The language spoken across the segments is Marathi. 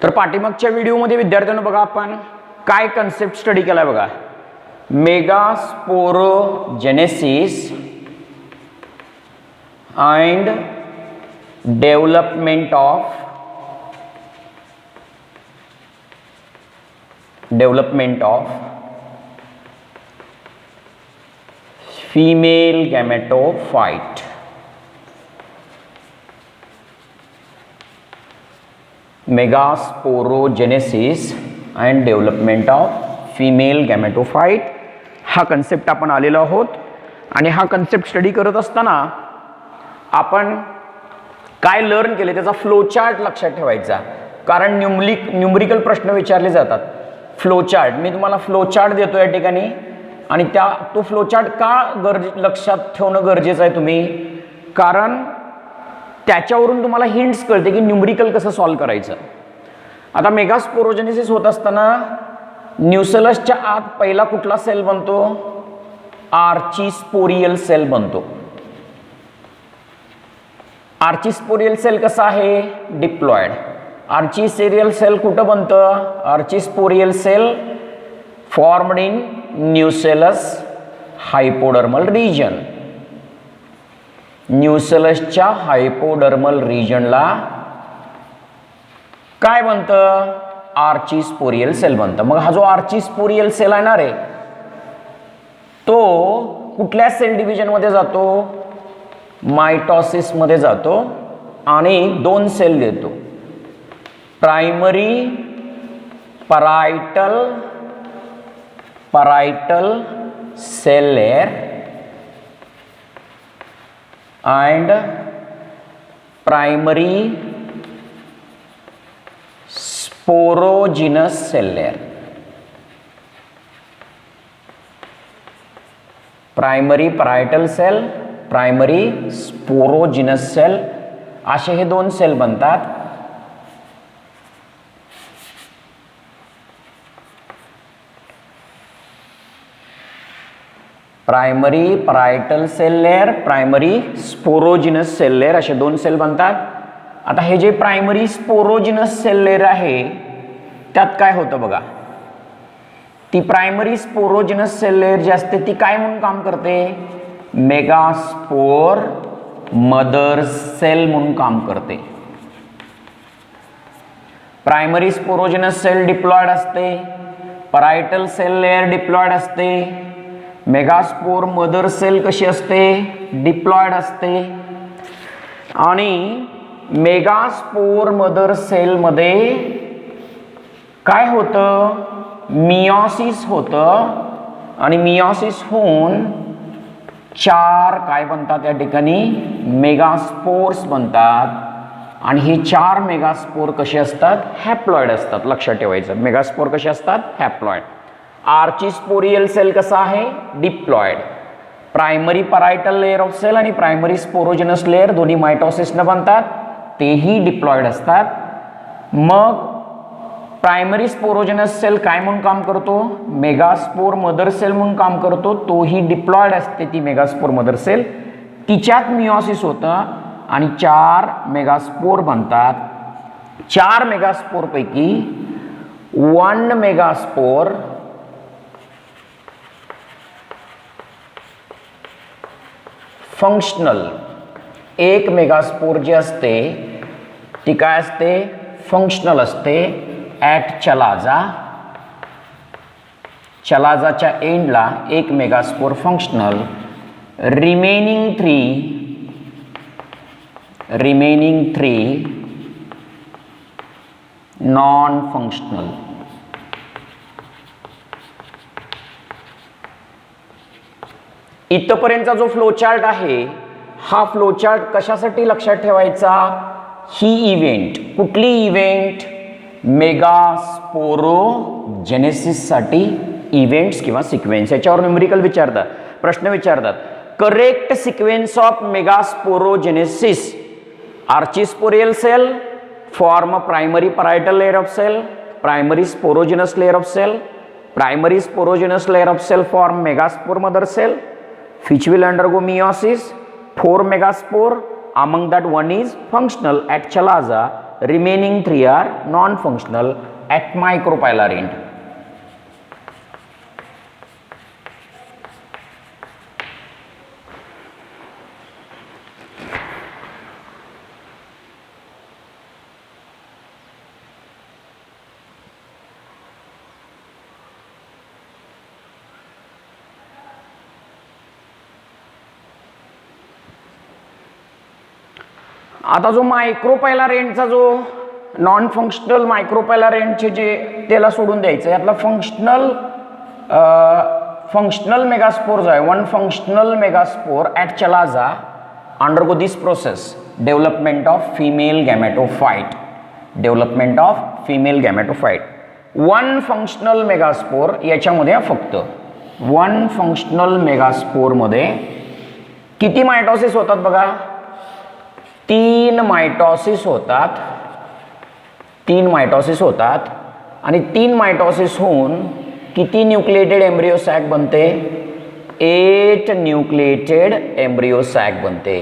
तर पाठीमागच्या व्हिडिओमध्ये विद्यार्थ्यांनो बघा आपण काय कन्सेप्ट स्टडी केला बघा. Megasporogenesis and development of female gametophyte. Megasporogenesis and development of female gametophyte हा कन्सेप्ट आपण आलेलो आहोत. आणि हा कन्सेप्ट स्टडी करत असताना आपण काय लर्न केले त्याचा फ्लो चार्ट लक्षात ठेवायचा, कारण न्यूमरिकल प्रश्न विचारले जातात. फ्लो चार्ट मी तुम्हाला फ्लो चार्ट देतो या ठिकाणी, आणि तो फ्लो चार्ट का लक्षात ठेवणं गरजेचं आहे तुम्ही, कारण त्याच्यावरून तुम्हाला हिंट्स कळते की न्यूमरिकल कसं सॉल्व करायचं. आता मेगास्पोरोजेनेसिस होत असताना न्यूसेलसच्या आत पहिला कुठला सेल बनतो? आर्चिस्पोरियल सेल बनतो. आर्चिस्पोरियल सेल कसा आहे? डिप्लॉइड. आर्चिस्पोरियल सेल कुठं बनतं? Archesporial cell formed in nucellus hypodermal region. न्यूसेलसच्या हायपोडर्मल रिजनला काय बनतं? आर्चिस्पोरियल सेल बनतं. मग हा जो आर्चिस्पोरियल सेल येणार आहे तो कुठल्या सेल डिव्हिजन मध्ये जातो? मायटॉसिस मध्ये जातो आणि दोन सेल देतो, primary parietal cell layer and primary sporogenous cell layer. Primary parietal cell, primary sporogenous cell असे हे दोन सेल बनतात. Primary parietal cell layer, primary sporogenous cell layer असे दोन सेल बनतात. आता हे जे प्रायमरी स्पोरोजिनस सेल लेयर आहे त्यात काय होतं बघा. ती प्रायमरी स्पोरोजिनस सेल लेयर जी असते ती काय म्हणून काम करते? मेगास्पोर मदर सेल म्हणून काम करते. प्रायमरी स्पोरोजिनस सेल डिप्लॉइड असते, परायटल सेल लेयर डिप्लॉइड असते, मेगास्पोर मदर सेल कशी असते? डिप्लॉइड असते. आणि मेगास्पोर मदर सेल मध्ये काय होतं? मियोसिस होतं. आणि मियोसिस होऊन चार काय बनतात या ठिकाणी? मेगास्पोर्स बनतात. आणि हे चार मेगास्पोर कसे असतात? हॅप्लॉइड असतात. लक्षात ठेवायचं, मेगास्पोर कसे असतात? हॅप्लॉइड. आर्चिस्पोरियल सेल कसा आहे? Diploid. Primary parietal layer of cell आणि प्रायमरी स्पोरोजिनस लेयर दोन्ही मायटोसिसने बनतात, तेही डिप्लॉइड असतात. मग प्रायमरी स्पोरोजिनस सेल काय म्हणून काम करतो? मेगास्पोर मदर सेल म्हणून काम करतो, तोही डिप्लॉइड असते ती मेगास्पोर मदर सेल. तिच्यात मियोसिस होतं आणि चार मेगास्पोर बनतात. चार मेगास्पोर पैकी 1 मेगास्पोर फंक्शनल, एक मेगास्पोर जी असते ती काय असते? फंक्शनल असते. ॲट चलाजाच्या एंडला एक megaspore functional, remaining three non functional. इथपर्यंतचा जो फ्लो चार्ट आहे हा फ्लो चार्ट कशासाठी लक्षात ठेवायचा? ही इव्हेंट, कुठली इव्हेंट? मेगास्पोरोजेनेसिस साठी इव्हेंट्स किंवा सिक्वेन्स. याच्यावर न्यूमरिकल विचारतात, प्रश्न विचारतात. Correct sequence of megasporogenesis. Archesporial cell form primary parietal layer of cell, primary sporogenous layer of cell, primary sporogenous layer of cell form megaspore mother cell which will undergo meiosis. 4 megaspore, among that one is functional at chalaza remaining 3 are non functional at micropylar end. आता जो मायक्रोपायलर एंडचा जो नॉन फंक्शनल मायक्रोपायलर एंडचे जे त्याला सोडून द्यायचं यातला फंक्शनल मेगास्पोर जो आहे one functional megaspore at chalaza undergo this process development of female gametophyte one functional megaspore याच्यामध्ये फक्त वन फंक्शनल मेगास्पोरमध्ये किती मायटॉसिस होतात बघा 3 मायटॉसिस होतात आणि 3 मायटॉसिस होऊन किती न्यूक्लिएटेड एम्ब्रियो सॅक बनते 8 न्यूक्लिएटेड एम्ब्रियो सॅक बनते.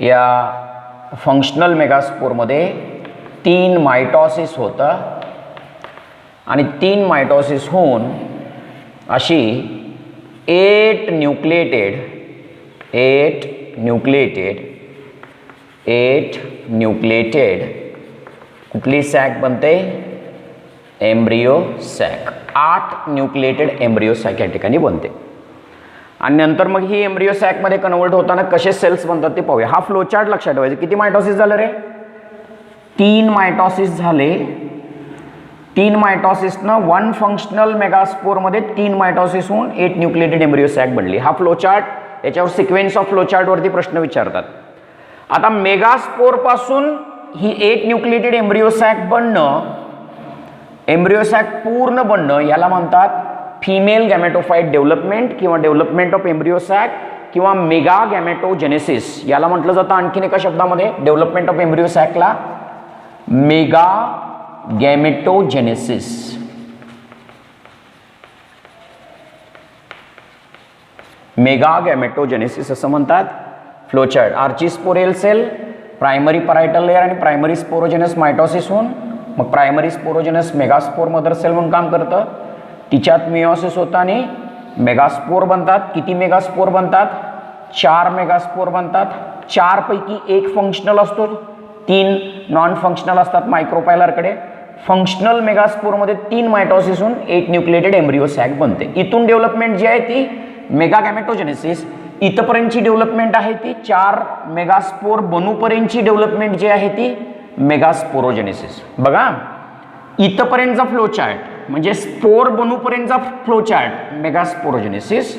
या फंक्शनल मेगास्पोरमध्ये 3 मायटॉसिस होतं आणि 3 मायटॉसिस होऊन अशी 8 न्यूक्लिएटेड कुठली सॅक बनते embryo sac 8 nucleated embryo sac या ठिकाणी बनते. आणि नंतर मग ही एम्ब्रियो सॅकमध्ये कन्वर्ट होताना कसे सेल्स बनतात ते पाहूया. हा फ्लोचार्ट लक्षात ठेवायचा. किती मायटॉसिस झालं रे 3 मायटॉसिस झाले. 3 मायटॉसिसनं वन फंक्शनल मेगास्पोरमध्ये 3 मायटॉसिस होऊन 8 न्यूक्लिएटेड एम्ब्रियो सॅक बनली. हा फ्लोचार्ट याच्यावर सिक्वेन्स ऑफ फ्लोचार्टवरती प्रश्न विचारतात. आता मेगास्पोर पासून ही 8 न्यूक्लिएटेड एम्ब्रियो सॅक बनणं एम्ब्रियो सॅक पूर्ण बनणं याला म्हणतात फिमेल गॅमेटोफाइट डेव्हलपमेंट किंवा डेव्हलपमेंट ऑफ एम्ब्रियो सॅक किंवा मेगा गॅमेटोजेनेसिस याला म्हटलं जातं आणखीन एका शब्दामध्ये डेव्हलपमेंट ऑफ एम्ब्रियो सॅकला मेगा गॅमेटोजेनेसिस. मेगा गॅमेटोजेनेसिस असं म्हणतात. Flowchart archesporial cell primary parietal layer आणि प्रायमरी स्पोरोजेनस मायटॉसिस होऊन मग primary sporogenous megaspore mother cell म्हणून काम करतं. तिच्यात मिओसिस होतं आणि मेगास्पोर बनतात. किती मेगास्पोर बनतात 4 मेगास्पोर बनतात. 4 पैकी 1 फंक्शनल असतो 3 नॉन फंक्शनल असतात मायक्रोपायलरकडे. फंक्शनल मेगास्पोरमध्ये 3 मायटॉसिस होऊन 8 न्यूक्लिएटेड एम्ब्रियो सॅक बनते. इथून डेव्हलपमेंट जी आहे ती मेगा गॅमेटोजेनेसिस. इथपर्यंतची डेव्हलपमेंट आहे ती 4 मेगास्पोर बनूपर्यंतची डेव्हलपमेंट जी आहे ती मेगास्पोरोजेनेसिस. बघा इथपर्यंतचा फ्लोचार्ट म्हणजे स्पोर बनूपर्यंतचा फ्लोचार्ट मेगास्पोरोजेनेसिस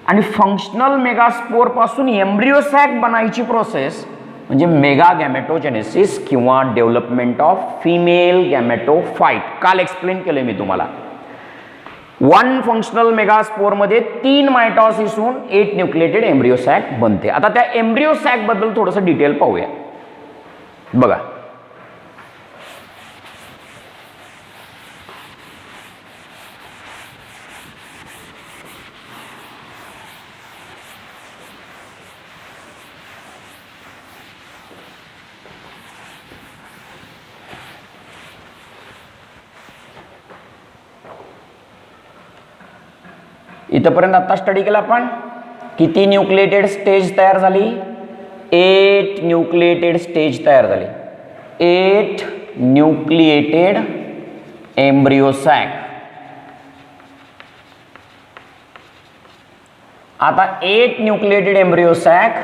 आणि फंक्शनल मेगास्पोर पासून एम्ब्रियो सॅक बनायची प्रोसेस म्हणजे मेगा गॅमेटोजेनेसिस किंवा डेव्हलपमेंट ऑफ फिमेल गॅमेटोफाइट. काल एक्सप्लेन केलं मी तुम्हाला. वन फंक्शनल मेगास्पोरमध्ये 3 मायटॉसिस होऊन 8 न्यूक्लिएटेड एम्ब्रियो सॅक बनते. आता त्या एम्ब्रियो सॅक बद्दल थोडंसं डिटेल पाहूया. बघा इथपर्यंत आता स्टडी केला आपण. किती न्यूक्लिएटेड स्टेज तयार झाली 8 न्यूक्लिएटेड स्टेज तयार झाली. 8 न्यूक्लिएटेड एम्ब्रियो सॅक. आता 8 न्यूक्लिएटेड एम्ब्रियो सॅक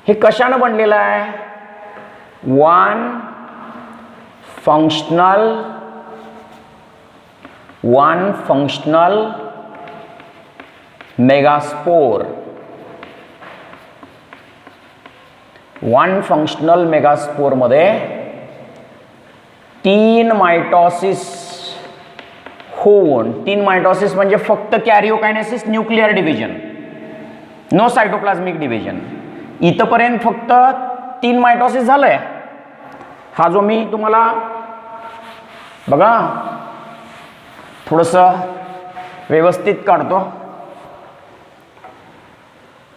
हे कशानं बनलेलं आहे one functional megaspore. One functional megaspore मध्ये 3 मायटॉसिस होऊन 3 मायटॉसिस म्हणजे फक्त karyokinesis nuclear division no cytoplasmic division. इथपर्यंत फक्त 3 मायटॉसिस झालंय. हा जो मी तुम्हाला बघा थोडंसं व्यवस्थित काढतो.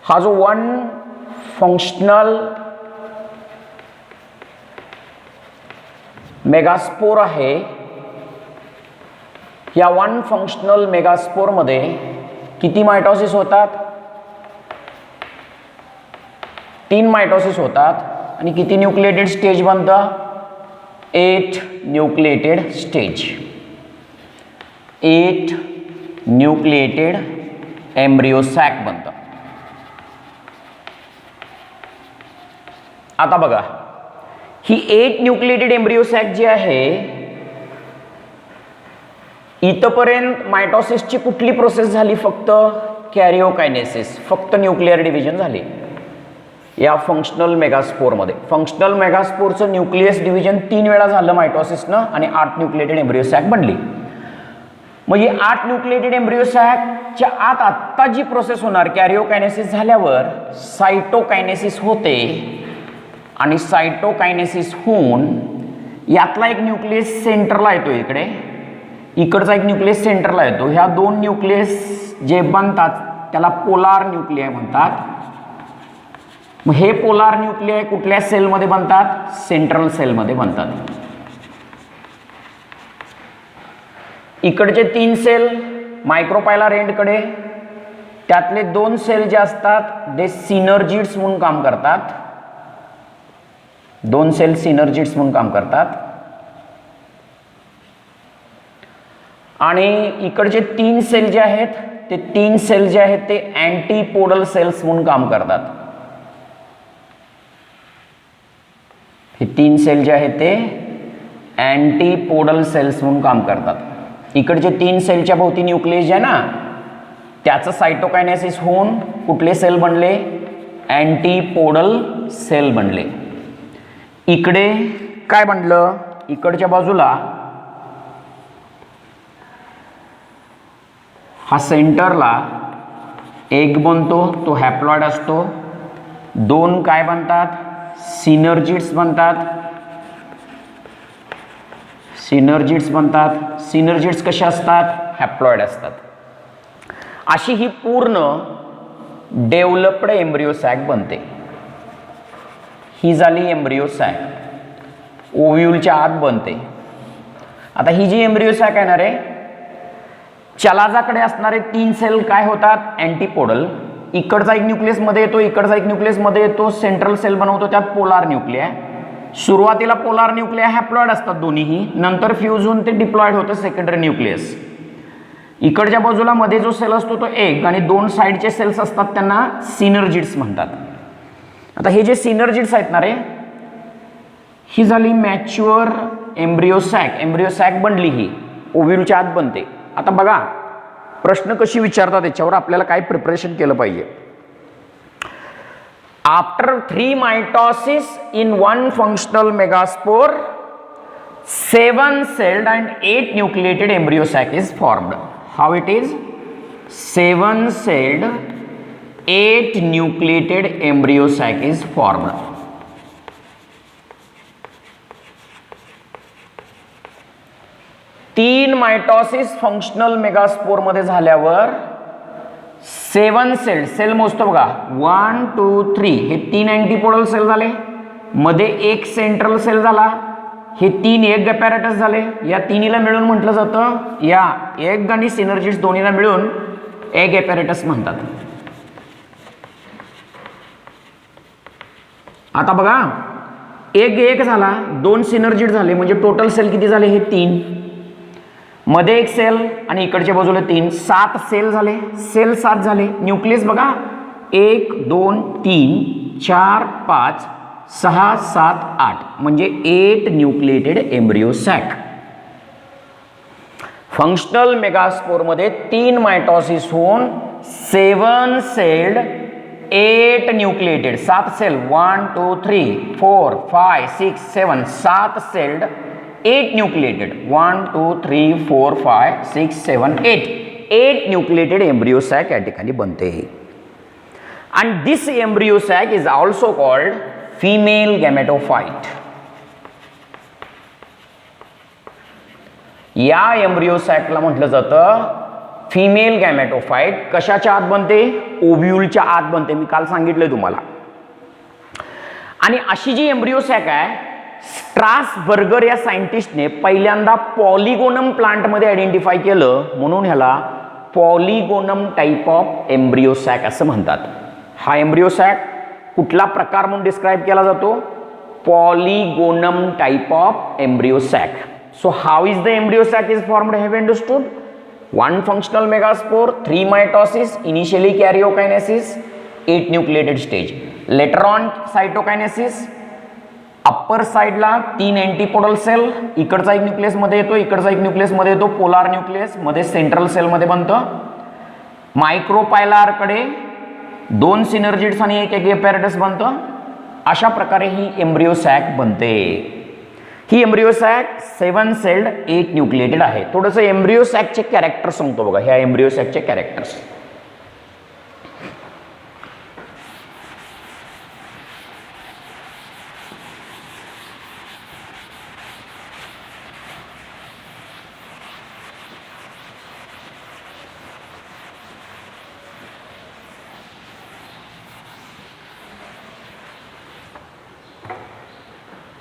हा जो वन फंक्शनल मेगास्पोर आहे, या वन फंक्शनल मेगास्पोर मध्ये किती मायटॉसिस होतात? 3 मायटॉसिस होतात. आणि किती न्यूक्लिएटेड स्टेज बनतं? 8 nucleated stage. 8 nucleated embryo sac बनतं. आता बघा, ही 8 न्यूक्लिएटेड एम्ब्रियो सॅक जी आहे, इथपर्यंत मायटॉसिसची कुठली प्रोसेस झाली? फक्त कॅरिओकायनेसिस, फक्त न्यूक्लिअर डिव्हिजन झाली या फंक्शनल मेगास्पोरमध्ये. फंक्शनल मेगास्पोरचं न्यूक्लियस डिव्हिजन 3 वेळा झालं मायटॉसिसनं आणि 8 न्यूक्लिएटेड एम्ब्रियो सॅक बनली. मग ही 8 न्यूक्लिएटेड एम्ब्रियो सॅकच्या आत आत्ता जी प्रोसेस होणार, कॅरिओकायनेसिस झाल्यावर सायटोकायनेसिस होते आणि सायटोकायनेसिस होऊन यातला एक न्यूक्लियस सेंटरला येतो, इकडचा एक न्यूक्लियस सेंटरला येतो. ह्या 2 न्यूक्लियस जे बनतात त्याला पोलार न्यूक्लियाय म्हणतात. मग हे पोलार न्यूक्लियाय कुठल्या सेलमध्ये बनतात? सेंट्रल सेलमध्ये बनतात. इकडचे 3 सेल मायक्रोपायलर एंडकडे, त्यातले 2 सेल जे असतात ते सिनर्जिड्स म्हणून काम करतात. 2 सेल सिनर्जिड्स म्हणून काम करतात. आणि इकडचे 3 सेल जे आहेत, ते 3 सेल जे आहेत ते अँटीपोडल सेल्स म्हणून काम करतात. हे 3 सेल जे आहेत ते अँटीपोडल सेल्स म्हणून काम करतात. इकडचे 3 सेलच्या भोवती न्यूक्लियस जे आहे ना, त्याचं सायटोकायनेसिस होऊन कुठले सेल बनले? अँटीपोडल सेल बनले. इकडे काय बनलं? इकडच्या बाजूला हा सेंटरला एक बनतो, तो हॅप्लॉइड असतो. 2 काय बनतात? सिनर्जिड्स बनतात. सिनर्जिड्स बनतात. सिनर्जिड्स कसे असतात? हॅप्लॉइड असतात. अशी ही पूर्ण डेव्हलप्ड एम्ब्रियो सॅक बनते. ही झाली एम्ब्रियो सॅक, ओव्ह्यूलच्या आत बनते. आता ही जी एम्ब्रियो सॅक आहे ना रे, चलाजाकडे असणारे 3 सेल काय होतात? अँटीपोडल. इकडचा एक न्यूक्लियस मध्ये येतो, इकडचा एक न्यूक्लियस मध्ये येतो, सेंट्रल सेल बनवतो, त्यात पोलार न्यूक्लिया. सुरुवातीला पोलार न्यूक्लिया हॅप्लॉइड असतात दोन्हीही, नंतर फ्यूज होऊन ते डिप्लॉइड होतं सेकंडरी न्यूक्लियस. इकडच्या बाजूला मध्ये जो सेल असतो तो एक, आणि 2 साईडचे सेल्स असतात त्यांना सिनर्जिड्स म्हणतात. आता हे जे सिनर्जिड्स आहेत ना रे, ही झाली mature embryo sac. Embryo sac बनली, ही ओव्ह्यूलच्या आत बनते. आता बघा प्रश्न कशी विचारतात, त्याच्यावर आपल्याला काय प्रिपरेशन केलं पाहिजे. After 3 mitosis in 1 functional megaspore, 7 celled and 8 nucleated embryo sac is formed. How it is? 7 celled 8 nucleated embryo sac is formed. तीन मायटॉसिस फंक्शनल मेगास्पोर मध्ये झाल्यावर 7 सेल, सेल मोजतो बघा, 1 2 3, हे 3 अँटीपोडल सेल झाले, मध्ये एक सेंट्रल सेल झाला, हे 3 एग ॲपॅरेटस झाले. या तिन्हीला मिळून म्हटलं जातं, या एग आणि सिनर्जिड्स दोन्हीला मिळून एग ॲपॅरेटस म्हणतात. आता बघा एक झाला, 2 सिनर्जिड झाले, म्हणजे टोटल सेल किती झाले? हे 3, मध्ये एक सेल आणि इकडच्या बाजूला 3, 7 सेल झाले, सेल 7 झाले. न्यूक्लियस बघा 1 2 3 4 5 6 7 8, म्हणजे 8 nucleated embryo sac. Functional megaspore मध्ये 3 मायटॉसिस होऊन 7 celled 8 nucleated, 7 cell, 1 2 3 4 5 6 7, 7 celled 8 nucleated, 1 2 3 4 5 6 7 8 nucleated embryo sac या ठिकाणी बनते. and this embryo sac is also called female gametophyte. या एम्ब्रियो सॅकला म्हटलं जातं फिमेल गॅमेटोफाइट कशाच्या आत बनते? ओव्ह्यूलच्या आत बनते. मी काल सांगितलंय तुम्हाला. आणि अशी जी एम्ब्रियो सॅक आहे, स्ट्रासबर्गर या सायंटिस्टने पहिल्यांदा पॉलिगोनम प्लांटमध्ये आयडेंटिफाय केलं, म्हणून ह्याला पॉलिगोनम टाईप ऑफ एम्ब्रियो सॅक असं म्हणतात. हा एम्ब्रियो सॅक कुठला प्रकार म्हणून डिस्क्राइब केला जातो? Polygonum type of embryo sac. So how is the embryo sac is formed? Have understood? 1 functional megaspore, 3 mitosis, initially karyokinesis, 8 nucleated stage. Later on cytokinesis, upper साइडला 3 अँटीपोडल सेल, इकडचा एक न्यूक्लियस मध्ये येतो, इकडचा एक न्यूक्लियस मध्ये येतो, पोलार न्यूक्लियस मध्ये सेंट्रल सेल मध्ये बनतं. मायक्रोपायलार कडे 2 सिनर्जिड्स आणि एक एपिपॅरेटस बनतं. अशा प्रकारे ही एम्ब्रियो सॅक बनते. ही एम्ब्रियो सॅक 7 सेल्ड 8 न्यूक्लिएटेड आहे. थोडंसं एम्ब्रियो सॅकचे कॅरेक्टर सांगतो बघा. ह्या एम्ब्रियो सॅकचे कॅरेक्टर्स.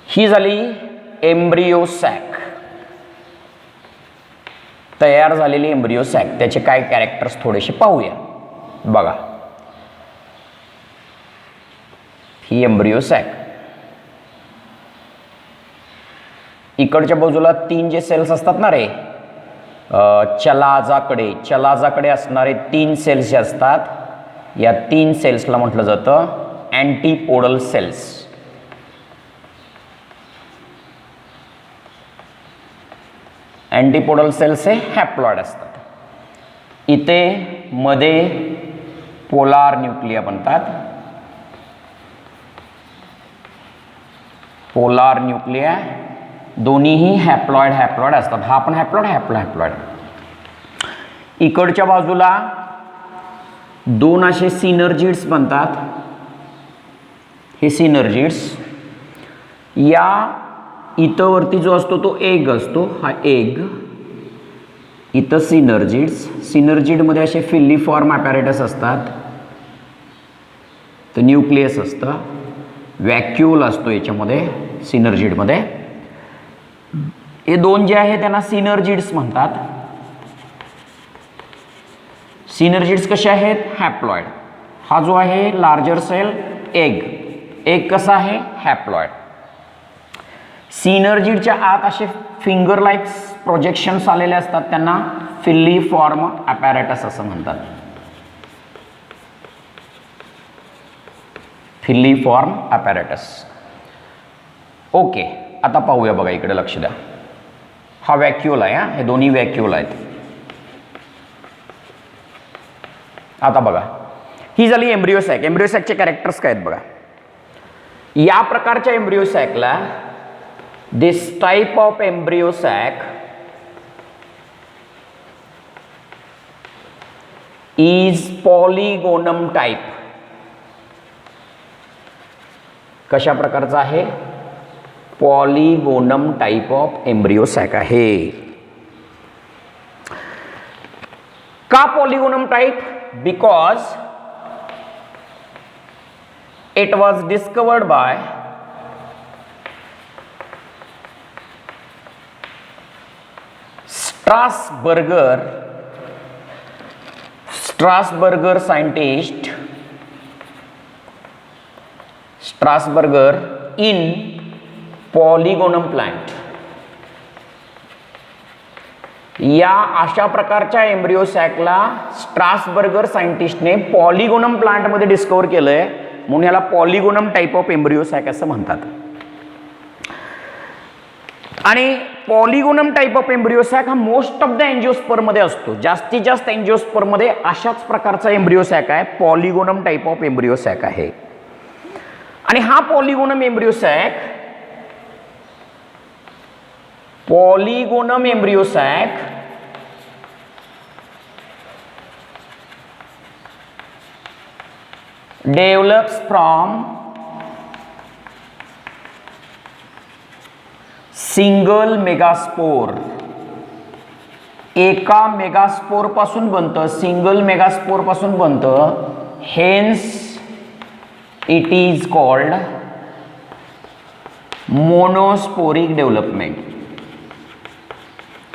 ही झाली एम्ब्रियो सॅक, तयार झालेली एम्ब्रियो सॅक. त्याचे काय कॅरेक्टर्स थोडेसे पाहूया. बघा, ही एम्ब्रियो सॅक. इकडच्या बाजूला 3 जे सेल्स असतात ना रे, चलाजाकडे असणारे 3 सेल्स जे असतात, या 3 सेल्सला म्हटलं जातं अँटीपोडल सेल्स. अँटीपोडल सेल्स हे हॅप्लॉइड असतात. इथे मध्ये पोलार न्यूक्लिया बनतात. पोलार न्यूक्लिया दोन्हीही हॅप्लॉइड असतात. हा पण हॅप्लॉइड. इकडच्या बाजूला 2 असे सिनर्जिड्स बनतात. हे सिनर्जिड्स, या इथं वरती जो असतो तो एग असतो, हा एग. इथं सिनर्जिडमध्ये असे फिल्लीफॉर्म ॲपॅरेटस असतात. तर न्यूक्लियस असतं, व्हॅक्यूल असतो याच्यामध्ये सिनर्जिडमध्ये. हे 2 जे आहे त्यांना सिनर्जिड्स म्हणतात. सिनर्जिड्स कसे आहेत? हॅप्लॉइड. हा जो आहे लार्जर सेल एग कसा आहे? हॅप्लॉइड. सिनर्जिडच्या आत असे फिंगर लाईक प्रोजेक्शन्स आलेले असतात, त्यांना फिल्लीफॉर्म ॲपॅरेटस असं म्हणतात. फिल्लीफॉर्म ॲपॅरेटस. ओके, आता पाहूया. बघा इकडे लक्ष द्या. हा व्हॅक्यूल आहे. हे दोन्ही व्हॅक्यूल आहेत. आता बघा, ही झाली एम्ब्रियो सॅक. एम्ब्रियो सॅकचे कॅरेक्टर्स काय आहेत बघा. या प्रकारच्या embryo सॅकला, this type of embryo sac is polygonum type. कशा प्रकारचा आहे? Polygonum type of embryo sac आहे. का polygonum type? Because it was discovered by Strasburger scientist in polygonum plant. या अशा प्रकारच्या एम्ब्रियो सॅकला स्ट्रासबर्गर सायंटिस्टने पॉलिगोनम प्लांटमध्ये डिस्कवर केलंय, म्हणून याला polygonum type of embryo sac असं म्हणतात. आणि polygonum type of embryo sac हा मोस्ट ऑफ द एंजिओस्पर्ममध्ये असतो. जास्तीत जास्त एंजिओस्पर्ममध्ये अशाच प्रकारचा एम्ब्रियो सॅक आहे, polygonum type of embryo sac आहे. आणि हा polygonum embryo sac develops from single megaspore. एका मेगास्पोर पासून बनतं, सिंगल मेगास्पोर पासून बनतं, hence it is called monosporic development.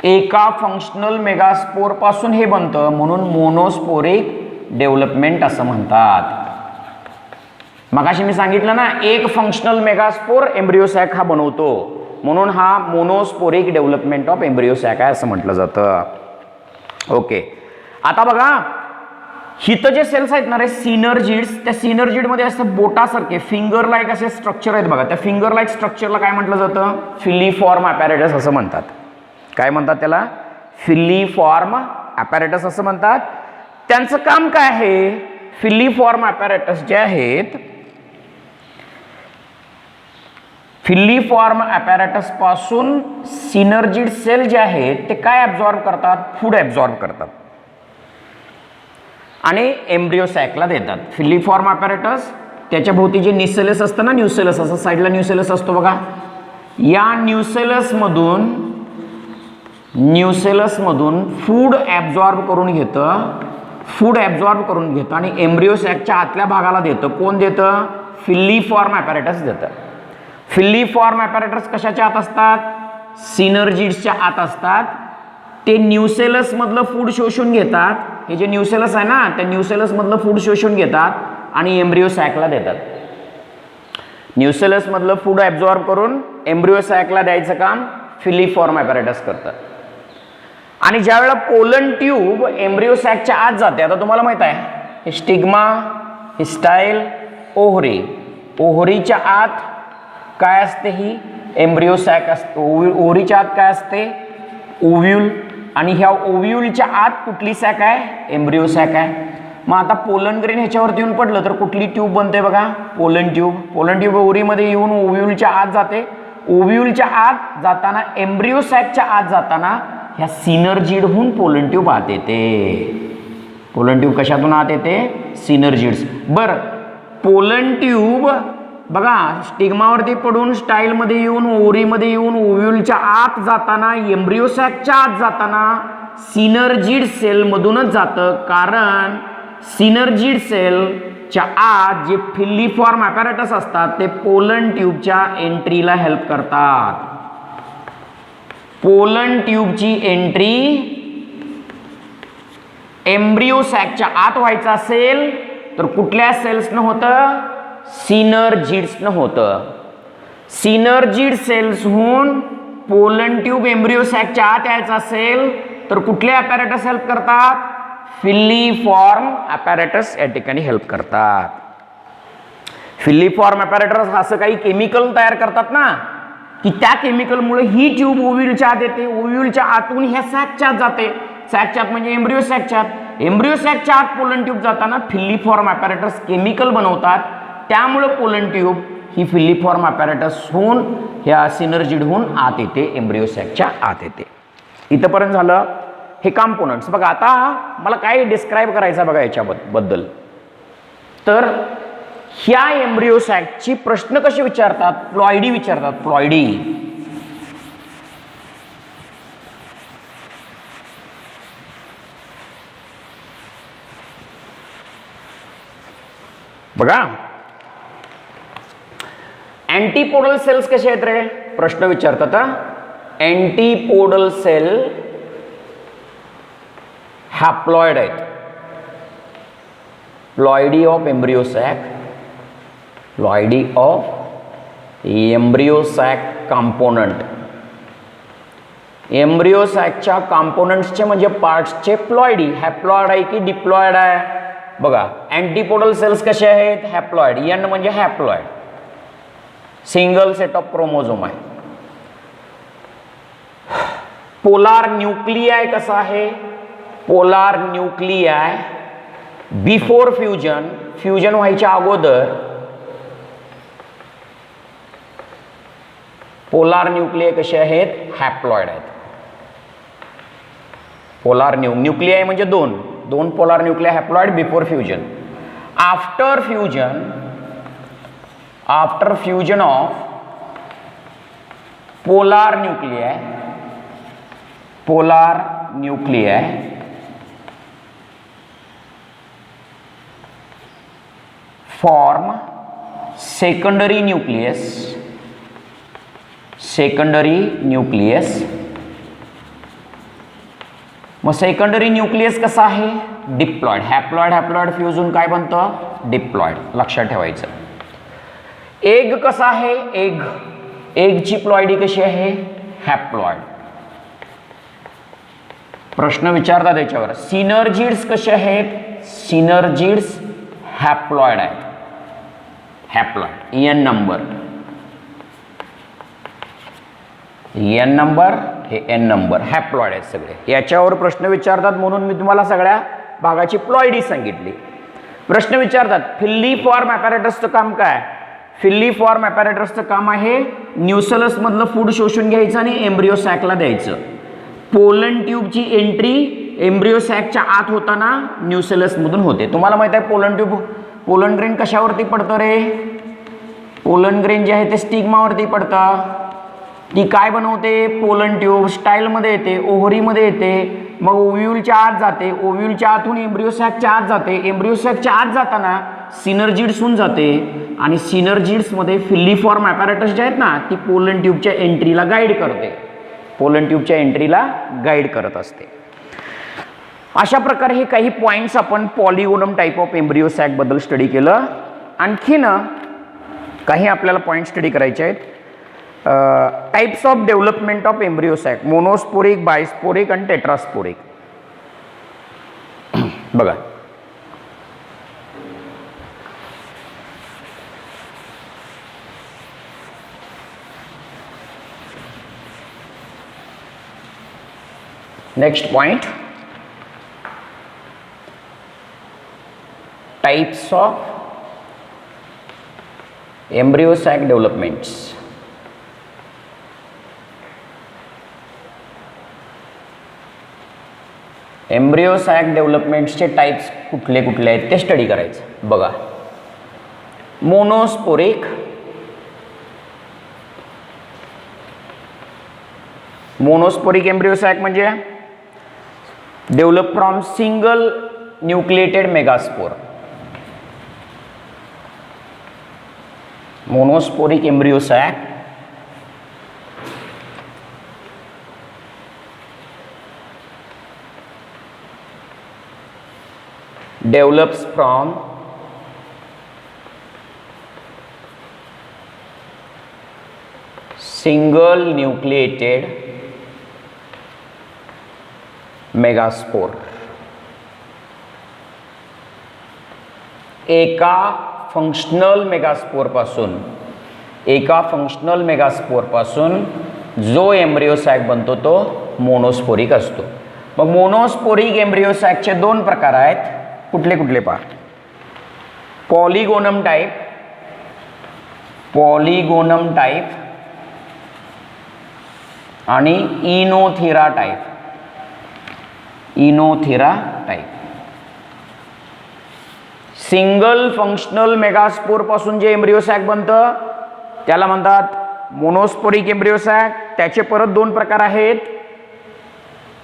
एका फंक्शनल मेगास्पोर पासून हे बनतं म्हणून मोनोस्पोरिक डेव्हलपमेंट असं म्हणतात. मगाशी मी सांगितलं ना, एक फंक्शनल मेगास्पोर एम्ब्रियो सॅक हा बनवतो म्हणून हा monosporic development of embryo sac आहे असं म्हटलं जातं. ओके, आता बघा हिथं जे सेल्स आहेत ना रे सिनर्जिड्स, त्या सिनर्जिडमध्ये असं बोटासारखे फिंगर लाईक असे स्ट्रक्चर आहेत बघा. त्या फिंगर लाईक स्ट्रक्चरला काय म्हटलं जातं? फिलिफॉर्म ॲपॅरेटस असं म्हणतात. काय म्हणतात त्याला? फिलिफॉर्म ॲपॅरेटस असं म्हणतात. त्यांचं काम काय आहे? फिलिफॉर्म ॲपॅरेटस जे आहेत, फिलिफॉर्म ॲपॅरेटस पासून सिनर्जिड सेल जे आहेत ते काय ॲब्झॉर्ब करतात? फूड ॲब्झॉर्ब करतात आणि एम्ब्रियो सॅकला देतात. फिलिफॉर्म ॲपॅरेटस, त्याच्या भोवती जे न्यूसेलस असतं ना, न्यूसेलस असं साईडला न्यूसेलस असतो बघा, या न्यूसेलसमधून फूड ॲब्झॉर्ब करून घेतं आणि एम्ब्रियो सॅकच्या आतल्या भागाला देतं. कोण देतं? फिलिफॉर्म ॲपॅरेटस देतं. फिलिफॉर्म ॲपॅरेटस कशाच्या आत असतात? सिनर्जिड्सच्या आत असतात. ते न्यूसेलस मधलं फूड शोषून घेतात. हे जे न्यूसेलस आहे ना, त्या न्यूसेलस मधलं फूड शोषून घेतात आणि एम्ब्रियो सॅकला देतात. न्यूसेलस मधलं फूड ॲब्झॉर्ब करून एम्ब्रियो सॅकला द्यायचं काम फिलिफॉर्म ॲपॅरेटस करतात. आणि ज्यावेळेला पोलन ट्यूब एम्ब्रियो सॅकच्या आत जाते, आता तुम्हाला माहित आहे हे स्टिग्मा, ही स्टाईल, ओव्हरी, ओव्हरीच्या आत काय असते? ही एम्ब्रियो सॅक असते. ओव्हरीच्या आत काय असते? ओव्ह्यूल. आणि ह्या ओव्ह्यूलच्या आत कुठली सॅक आहे? एम्ब्रियो सॅक आहे. मग आता पोलन ग्रेन ह्याच्यावरती येऊन पडलं तर कुठली ट्यूब बनते बघा? Pollen tube. पोलन ट्यूब ओव्हरीमध्ये येऊन ओव्ह्यूलच्या आत जाते. ओव्ह्यूलच्या आत जाताना एम्ब्रियो सॅकच्या आत जाताना ह्या सिनर्जिडहून पोलन ट्यूब आत येते. पोलन ट्यूब कशातून आत येते? सिनर्जिड्स. बरं, पोलन ट्यूब बघा स्टिग्मावरती पडून स्टाईलमध्ये येऊन ओव्हरीमध्ये येऊन ओव्ह्यूलच्या आत जाताना, एम्ब्रियो सॅकच्या आत जाताना सिनर्जिड सेलमधूनच जातं. कारण सिनर्जिड सेलच्या आत जे फिलिफॉर्म ॲपॅरेटस असतात ते पोलन ट्यूबच्या एंट्रीला हेल्प करतात. पोलन ट्यूबची एंट्री एम्ब्रियो सॅकच्या आत व्हायचं असेल तर कुठल्या सेल्सनं होतं? सिनर्जिड्सनं होतं. सिनर्जिड सेल्सहून पोलन ट्यूब एम्ब्रियो सॅकच्या आत यायचं असेल तर कुठले ॲपॅरेटस हेल्प करतात? फिलिफॉर्म ॲपॅरेटस या ठिकाणी हेल्प करतात. फिलिफॉर्म ॲपॅरेटस असं काही केमिकल तयार करतात ना की त्या केमिकलमुळे ही ट्यूब ओव्ह्यूलच्या आत येते. ओव्ह्यूलच्या आतून ह्या सॅकच्या आत जाते. सॅकच्या आत म्हणजे एम्ब्रियो सॅकच्या आत. एम्ब्रियो सॅकच्या आत पोलन ट्यूब जाताना फिलिफॉर्म ॲपॅरेटस केमिकल बनवतात. त्यामुळे पोलन ट्यूब ही फिलिफॉर्म ॲपॅरेटस होऊन ह्या सिनर्जिड होऊन आत येते, एम्ब्रियो सॅकच्या आत येते. इथंपर्यंत झालं हे कॉम्पोनंट्स. बघा आता मला काय डिस्क्राईब करायचं बघा याच्याबद्दल. तर ह्या एम्ब्रियो सॅकची प्रश्न कसे विचारतात? प्लॉइडी विचारतात. प्लॉइडी बघा, अँटीपोडल सेल्स कसे आहेत रे? प्रश्न विचारतात. अँटीपोडल सेल हॅप्लॉइड आहेत. Ploidy of embryo sac, ploidy of embryo sac component. Embryo सॅकच्या कॉम्पोनंट्सचे म्हणजे पार्ट्सचे प्लॉइडी. हॅप्लॉइड आहे की डिप्लॉइड आहे? बघा अँटीपोडल सेल्स कसे आहेत? हॅप्लॉइड. एन म्हणजे haploid, single set of chromosome आहे. पोलार न्यूक्लियाय कसा आहे? Polar nuclei before fusion, fusion व्हायच्या अगोदर पोलार न्यूक्लियाय कसे आहेत? हॅप्लॉइड आहेत. पोलार न्यूक्लियाय म्हणजे दोन polar nuclei haploid before fusion. After fusion of polar nuclei, polar nuclei form secondary nucleus. Secondary nucleus. मग सेकंडरी न्यूक्लियस कसा आहे? डिप्लॉइड. हॅप्लॉइड हॅप्लॉइड फ्यूज होऊन काय बनतं? डिप्लॉइड. लक्षात ठेवायचं. एग कसा आहे? एग. एगची प्लॉइडी कशी आहे? हॅप्लॉइड. प्रश्न विचारतात त्याच्यावर. सिनर्जिड्स कसे आहेत? सिनर्जिड्स हॅप्लॉइड आहेत. Haploid. N number. N number हे एन नंबर हॅप्लॉइड आहेत सगळे. याच्यावर प्रश्न विचारतात म्हणून मी तुम्हाला सगळ्या भागाची प्लॉइडी सांगितली. प्रश्न विचारतात फिल्ली फॉर्म ॲपॅरेटसचं काम काय? फिल्ली फॉर्म ॲपॅरेटसचं काम आहे न्यूसलस मधलं फूड शोषून घ्यायचं आणि एम्ब्रिओ सॅकला द्यायचं. पोलन ट्यूबची एंट्री एम्ब्रिओ सॅकच्या आत होताना न्यूसलस मधून होते. तुम्हाला माहित आहे पोलन ट्यूब, पोलन ग्रेन कशावरती पडतं रे? पोलन ग्रेन जे आहे ते स्टिग्मावरती पडतं. ती काय बनवते? Pollen tube. स्टाईलमध्ये येते, ओव्हरीमध्ये येते, मग ओव्ह्यूलच्या आत जाते, ओव्ह्यूलच्या आतून एम्ब्रिओ सॅकच्या आत जाते, एम्ब्रिओ सॅकच्या आत जाताना सिनर्जिड्स होऊन जाते आणि सिनर्जिड्समध्ये फिल्लीफॉर्म ॲपॅरेटस जे आहेत ना ती पोलन ट्यूबच्या एंट्रीला गाईड करते. पोलन ट्यूबच्या एंट्रीला गाईड करत असते. अशा प्रकारे हे काही पॉईंट्स आपण polygonum type of embryo sac बद्दल स्टडी केलं. आणखीन काही आपल्याला पॉईंट स्टडी करायचे आहेत. Types of development of embryo sac. Monosporic, bisporic आणि टेट्रास्पोरिक. बघा next point. Types of embryo sac developments. Embryo sac डेव्हलपमेंट्सचे टाइप्स कुठले कुठले आहेत ते स्टडी करायचं. बघा मोनोस्पोरिक, मोनोस्पोरिक एम्ब्रिओ सॅक म्हणजे develop from single nucleated megaspore. Monosporic embryo sac develops from single nucleated megaspore. एका फंक्शनल मेगास्पोर पासून जो एम्ब्रिओ सॅक बनतो तो मोनोस्पोरिक असतो. मग मोनोस्पोरिक एम्ब्रिओ सॅकचे दोन प्रकार आहेत. कुठले कुठले पहा? पॉलिगोनम टाइप, पॉलिगोनम टाइप आणि Oenothera type. Oenothera type. Single functional megaspore पासून जे एम्ब्रिओ सॅक बनतं त्याला म्हणतात मोनोस्पोरिक एम्ब्रिओ सॅक. त्याचे परत दोन प्रकार आहेत.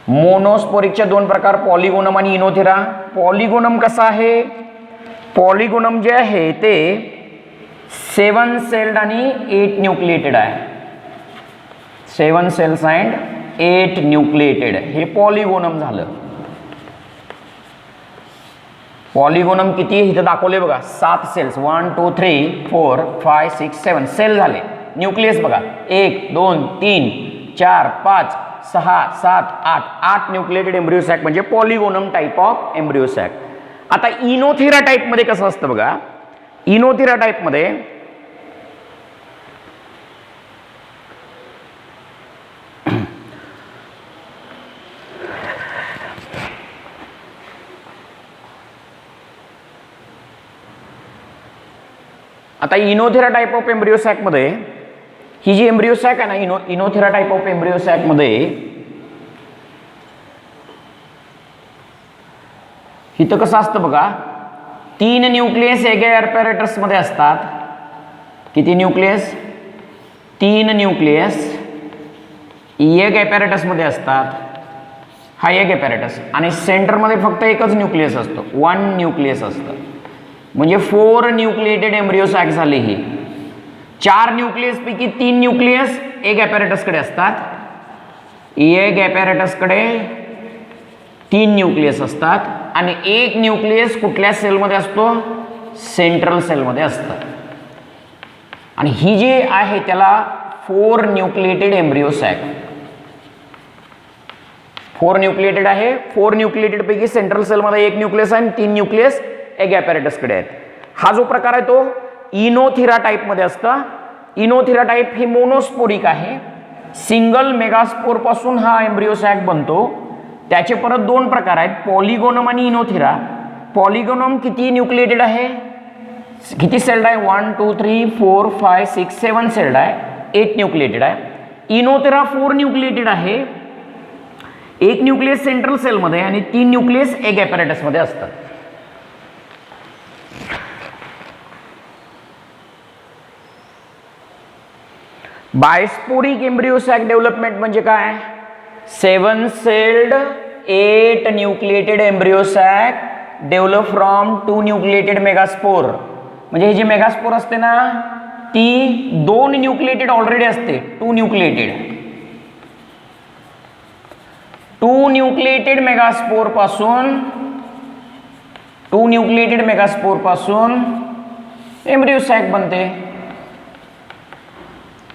मोनोस्पोरिकचे दोन प्रकार पॉलिगोनम आणि इनोथेरा. पॉलिगोनम कसा आहे? पॉलिगोनम जे आहे ते 7 सेल्ड आणि 8 न्यूक्लिएटेड आहे. 7 सेल्स अँड 8 न्यूक्लिएटेड हे पॉलिगोनम झालं. पॉलिगोनम किती इथं दाखवले बघा 7 सेल्स 1 2 3 4 5 6 7 सेल झाले. न्यूक्लियस बघा 1 2 3 4 5 6 7 8 8 न्यूक्लिएटेड एम्ब्रिओ सॅक म्हणजे पॉलिगोनम टाइप ऑफ एम्ब्रिओ सॅक. आता इनोथेरा टाइप मध्ये कसं असतं बघा. इनोथेरा टाइप मध्ये आता इनोथेरा टाइप ऑफ एम्ब्रिओ सॅक मध्ये ही जी एम्ब्रिओ सॅक आहे ना इनोथेरा टाइप ऑफ एम्ब्रिओ सॅक मध्ये इथं कसं असतं बघा 3 न्यूक्लियस एका ॲपॅरेटस मध्ये असतात. किती न्यूक्लियस? 3 न्यूक्लियस एक ॲपॅरेटस मध्ये असतात. हा एक ॲपॅरेटस आणि सेंटरमध्ये फक्त एकच न्यूक्लियस असतो, 1 न्यूक्लियस असतं. म्हणजे 4 न्यूक्लिएटेड एम्ब्रियो सॅक झाली ही. 4 न्यूक्लियस पैकी 3 न्यूक्लियस एक ॲपॅरेटसकडे असतात. एक ॲपॅरेटसकडे 3 न्यूक्लियस असतात आणि एक न्यूक्लियस कुठल्या सेलमध्ये असतो? सेंट्रल सेलमध्ये असतं. आणि ही जी आहे त्याला 4 न्यूक्लिएटेड एम्ब्रियो सॅक. 4 न्यूक्लिएटेड आहे. 4 न्यूक्लिएटेड पैकी सेंट्रल सेलमध्ये एक न्यूक्लियस आहे आणि 3 न्यूक्लियस एक ॲपॅरेटसकडे आहेत. हा जो प्रकार आहे तो इनोथिरा टाईपमध्ये असतं. इनोथिरा टाईप हे मोनोस्पोरिक आहे. सिंगल मेगास्पोर पासून हा एम्ब्रियो सॅक बनतो. त्याचे परत 2 प्रकार आहेत, पॉलिगोनम आणि इनोथिरा. पॉलिगोनम किती न्यूक्लिएटेड आहे? किती सेल्ड आहे? 1 2 3 4 5 6 7 सेल्ड आहे, 8 न्यूक्लिएटेड आहे. इनोथिरा 4 न्यूक्लिएटेड आहे. एक न्यूक्लियस सेंट्रल सेलमध्ये आणि 3 न्यूक्लियस एक ॲपॅरेटसमध्ये असतात. बायस्पोरिक एम्ब्रियो सॅक डेव्हलपमेंट म्हणजे काय? 7 celled 8 nucleated embryo sac develop from 2 nucleated megaspore. म्हणजे हे जे मेगास्पोर असते ना ती 2 न्यूक्लिएटेड ऑलरेडी असते. 2 न्यूक्लिएटेड 2 न्यूक्लिएटेड मेगास्पोर पासून 2 न्यूक्लिएटेड मेगास्पोर पासून एम्ब्रियो सॅक बनते.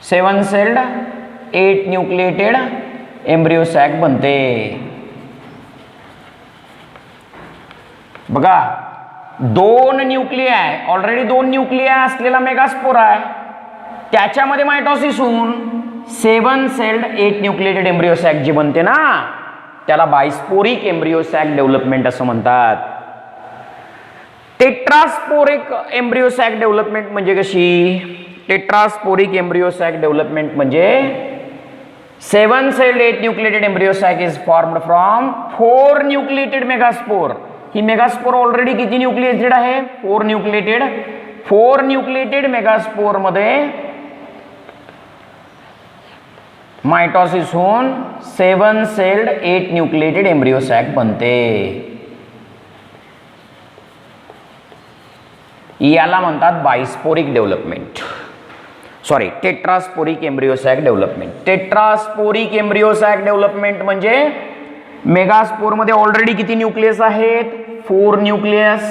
7 सेल्ड 8 न्यूक्लिएटेड एम्ब्रियो सॅक बनते. बघा 2 न्यूक्लियाय ऑलरेडी 2 न्यूक्लियाय असलेला मेगास्पोर आहे, त्याच्यामध्ये मायटॉसिस होऊन 7 सेल्ड 8 न्यूक्लिएटेड एम्ब्रियो सॅक जी बनते ना त्याला बायस्पोरिक एम्ब्रियो सॅक डेव्हलपमेंट असं म्हणतात. टेट्रास्पोरिक एम्ब्रियो सॅक डेव्हलपमेंट म्हणजे कशी? टेट्रास्पोरिक एम्ब्रियो सॅक डेव्हलपमेंट म्हणजे 7 celled 8 nucleated embryo sac is formed from 4 nucleated megaspore. ही मेगास्पोर ऑलरेडी किती न्यूक्लिएटेड आहे? 4 न्यूक्लिएटेड. 4 न्यूक्लिएटेड मेगास्पोर मध्ये मायटॉसिस होऊन 7 सेल्ड 8 न्यूक्लिएटेड एम्ब्रियो सॅक बनते. याला म्हणतात bisporic development. Sorry, tetrasporic embryo sac development. Tetrasporic embryo sac development म्हणजे मेगास्पोर मध्ये ऑलरेडी किती न्यूक्लियस आहेत? 4 न्यूक्लियस.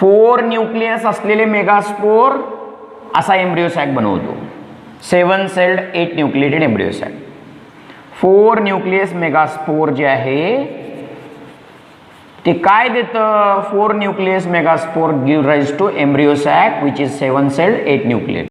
4 न्यूक्लियस असलेले मेगास्पोर असा एम्ब्रियो सॅक बनवतो. 7 celled 8 nucleated embryo sac. 4 nucleus megaspore जे आहे ते काय देतं? 4 nucleus megaspore give rise to embryo sac which is 7 celled 8 nucleated.